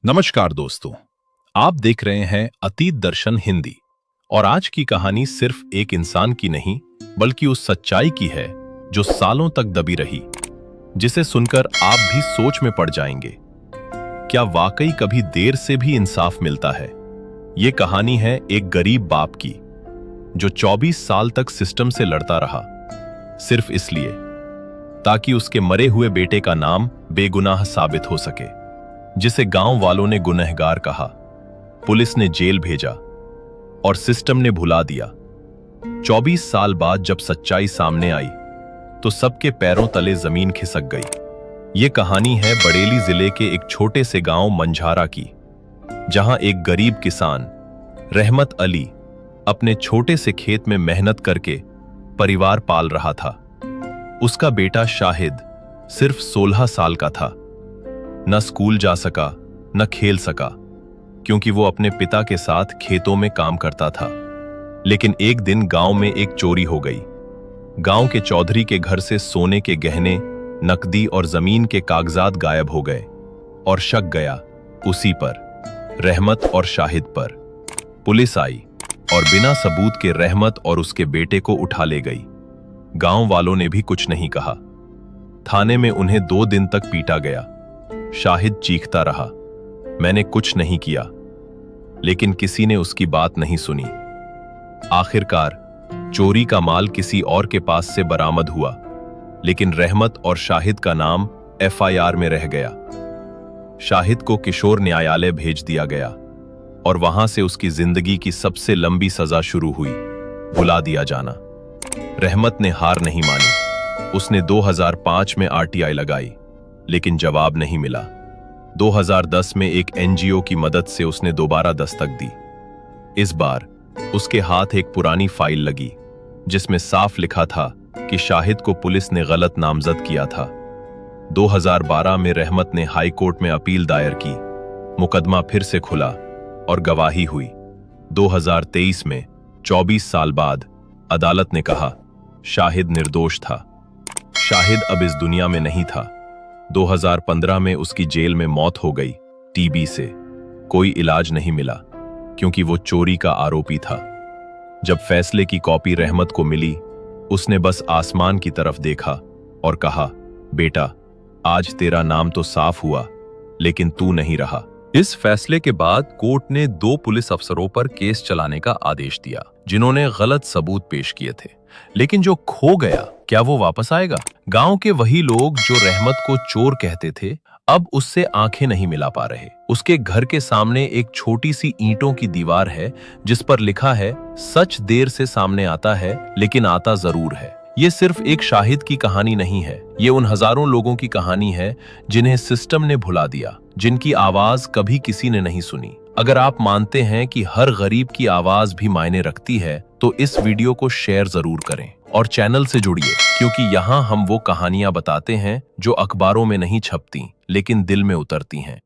नमस्कार दोस्तों, आप देख रहे हैं अतीत दर्शन हिंदी। और आज की कहानी सिर्फ एक इंसान की नहीं बल्कि उस सच्चाई की है जो सालों तक दबी रही, जिसे सुनकर आप भी सोच में पड़ जाएंगे। क्या वाकई कभी देर से भी इंसाफ मिलता है? ये कहानी है एक गरीब बाप की जो 24 साल तक सिस्टम से लड़ता रहा, सिर्फ इसलिए ताकि उसके मरे हुए बेटे का नाम बेगुनाह साबित हो सके, जिसे गांव वालों ने गुनहगार कहा, पुलिस ने जेल भेजा और सिस्टम ने भुला दिया। 24 साल बाद जब सच्चाई सामने आई तो सबके पैरों तले जमीन खिसक गई। ये कहानी है बरेली जिले के एक छोटे से गांव मंझारा की, जहां एक गरीब किसान रहमत अली अपने छोटे से खेत में मेहनत करके परिवार पाल रहा था। उसका बेटा शाहिद सिर्फ 16 साल का था। न स्कूल जा सका, न खेल सका, क्योंकि वो अपने पिता के साथ खेतों में काम करता था। लेकिन एक दिन गांव में एक चोरी हो गई। गांव के चौधरी के घर से सोने के गहने, नकदी और जमीन के कागजात गायब हो गए और शक गया उसी पर, रहमत और शाहिद पर। पुलिस आई और बिना सबूत के रहमत और उसके बेटे को उठा ले गई। गांव वालों ने भी कुछ नहीं कहा। थाने में उन्हें 2 दिन तक पीटा गया। शाहिद चीखता रहा, मैंने कुछ नहीं किया, लेकिन किसी ने उसकी बात नहीं सुनी। आखिरकार चोरी का माल किसी और के पास से बरामद हुआ, लेकिन रहमत और शाहिद का नाम एफआईआर में रह गया। शाहिद को किशोर न्यायालय भेज दिया गया और वहां से उसकी जिंदगी की सबसे लंबी सजा शुरू हुई, भुला दिया जाना। रहमत ने हार नहीं मानी। उसने 2005 में आरटीआई लगाई, लेकिन जवाब नहीं मिला। 2010 में एक एनजीओ की मदद से उसने दोबारा दस्तक दी। इस बार उसके हाथ एक पुरानी फाइल लगी, जिसमें साफ लिखा था कि शाहिद को पुलिस ने गलत नामजद किया था। 2012 में रहमत ने हाई कोर्ट में अपील दायर की। मुकदमा फिर से खुला और गवाही हुई। 2023 में 24 साल बाद अदालत ने कहा शाहिद निर्दोष था। शाहिद अब इस दुनिया में नहीं था। 2015 में उसकी जेल में मौत हो गई, टीबी से। कोई इलाज नहीं मिला क्योंकि वो चोरी का आरोपी था। जब फैसले की कॉपी रहमत को मिली, उसने बस आसमान की तरफ देखा और कहा, बेटा, आज तेरा नाम तो साफ हुआ, लेकिन तू नहीं रहा। इस फैसले के बाद कोर्ट ने 2 पुलिस अफसरों पर केस चलाने का आदेश दिया, जिन्होंने गलत सबूत पेश किए थे। लेकिन जो खो गया, क्या वो वापस आएगा? गांव के वही लोग जो रहमत को चोर कहते थे, अब उससे आंखें नहीं मिला पा रहे। उसके घर के सामने एक छोटी सी ईंटों की दीवार है, जिस पर लिखा है, सच देर से सामने आता है, लेकिन आता जरूर है। ये सिर्फ एक शाहिद की कहानी नहीं है, ये उन हजारों लोगों की कहानी है जिन्हें सिस्टम ने भुला दिया, जिनकी आवाज कभी किसी ने नहीं सुनी। अगर आप मानते हैं कि हर गरीब की आवाज भी मायने रखती है, तो इस वीडियो को शेयर जरूर करें और चैनल से जुड़िए, क्योंकि यहाँ हम वो कहानियां बताते हैं जो अखबारों में नहीं छपती, लेकिन दिल में उतरती हैं।